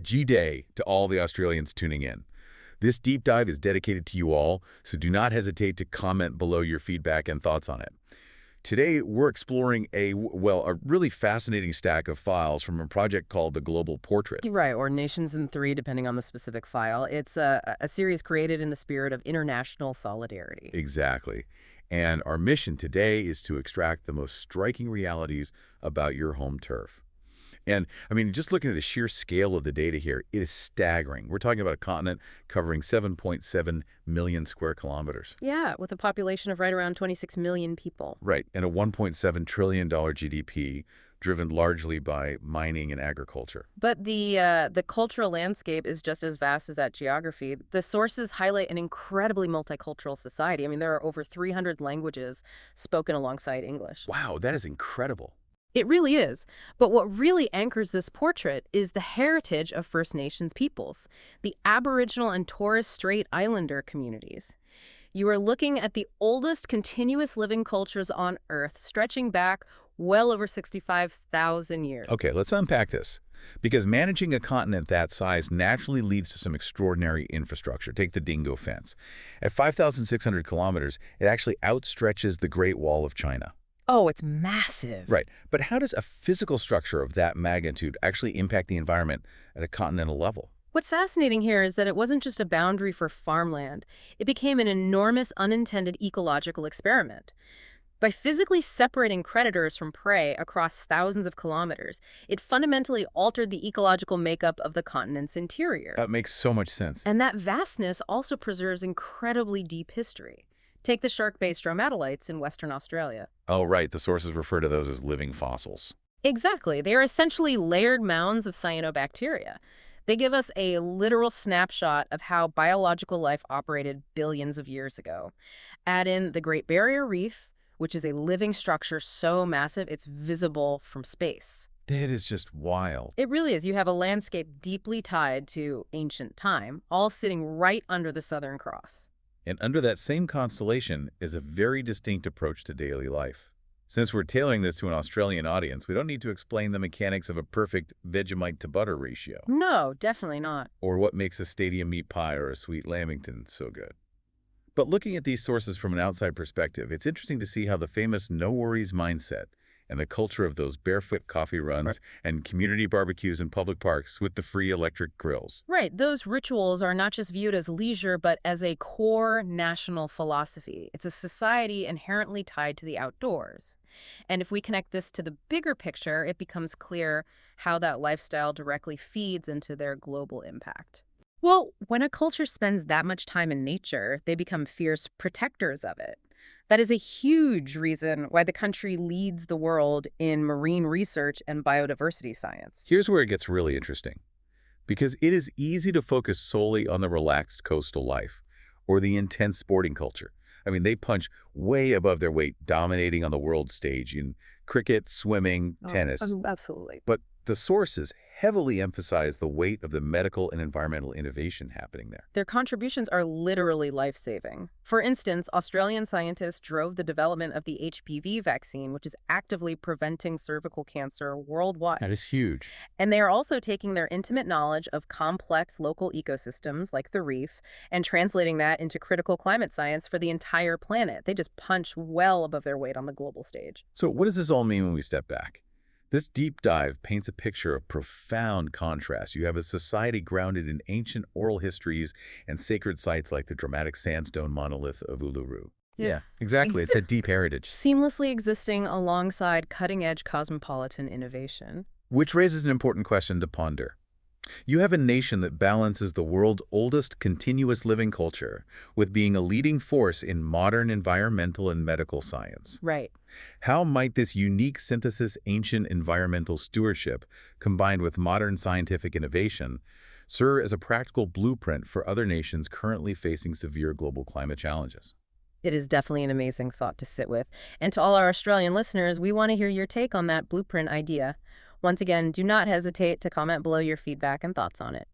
G-Day to all the Australians tuning in. This deep dive is dedicated to you all, so do not hesitate to comment below your feedback and thoughts on it. Today, we're exploring a really fascinating stack of files from a project called the Global Portrait. Right, or Nations in Three, depending on the specific file. It's a series created in the spirit of international solidarity. Exactly. And our mission today is to extract the most striking realities about your home turf. And, I mean, just looking at the sheer scale of the data here, it is staggering. We're talking about a continent covering 7.7 million square kilometers. Yeah, with a population of right around 26 million people. Right, and a $1.7 trillion GDP, driven largely by mining and agriculture. But the cultural landscape is just as vast as that geography. The sources highlight an incredibly multicultural society. I mean, there are over 300 languages spoken alongside English. Wow, that is incredible. It really is. But what really anchors this portrait is the heritage of First Nations peoples, the Aboriginal and Torres Strait Islander communities. You are looking at the oldest continuous living cultures on Earth, stretching back well over 65,000 years. Okay, let's unpack this. Because managing a continent that size naturally leads to some extraordinary infrastructure. Take the Dingo Fence. At 5,600 kilometers, it actually outstretches the Great Wall of China. Oh, it's massive. Right. But how does a physical structure of that magnitude actually impact the environment at a continental level? What's fascinating here is that it wasn't just a boundary for farmland. It became an enormous unintended ecological experiment. By physically separating predators from prey across thousands of kilometers, it fundamentally altered the ecological makeup of the continent's interior. That makes so much sense. And that vastness also preserves incredibly deep history. Take the shark-based stromatolites in Western Australia. Oh, right. The sources refer to those as living fossils. Exactly. They are essentially layered mounds of cyanobacteria. They give us a literal snapshot of how biological life operated billions of years ago. Add in the Great Barrier Reef, which is a living structure so massive it's visible from space. That is just wild. It really is. You have a landscape deeply tied to ancient time, all sitting right under the Southern Cross. And under that same constellation is a very distinct approach to daily life. Since we're tailoring this to an Australian audience, we don't need to explain the mechanics of a perfect Vegemite to butter ratio. No, definitely not. Or what makes a stadium meat pie or a sweet lamington so good. But looking at these sources from an outside perspective, it's interesting to see how the famous no-worries mindset and the culture of those barefoot coffee runs and community barbecues in public parks with the free electric grills. Right. Those rituals are not just viewed as leisure, but as a core national philosophy. It's a society inherently tied to the outdoors. And if we connect this to the bigger picture, it becomes clear how that lifestyle directly feeds into their global impact. Well, when a culture spends that much time in nature, they become fierce protectors of it. That is a huge reason why the country leads the world in marine research and biodiversity science. Here's where it gets really interesting. Because it is easy to focus solely on the relaxed coastal life or the intense sporting culture. I mean, they punch way above their weight, dominating on the world stage in cricket, swimming, tennis. Absolutely. But the sources heavily emphasize the weight of the medical and environmental innovation happening there. Their contributions are literally life-saving. For instance, Australian scientists drove the development of the HPV vaccine, which is actively preventing cervical cancer worldwide. That is huge. And they are also taking their intimate knowledge of complex local ecosystems like the reef and translating that into critical climate science for the entire planet. They just punch well above their weight on the global stage. So what does this all mean when we step back? This deep dive paints a picture of profound contrast. You have a society grounded in ancient oral histories and sacred sites like the dramatic sandstone monolith of Uluru. Yeah, exactly. It's a deep heritage. Seamlessly existing alongside cutting-edge cosmopolitan innovation. Which raises an important question to ponder. You have a nation that balances the world's oldest continuous living culture with being a leading force in modern environmental and medical science. Right. How might this unique synthesis, ancient environmental stewardship, combined with modern scientific innovation, serve as a practical blueprint for other nations currently facing severe global climate challenges? It is definitely an amazing thought to sit with. And to all our Australian listeners, we want to hear your take on that blueprint idea. Once again, do not hesitate to comment below your feedback and thoughts on it.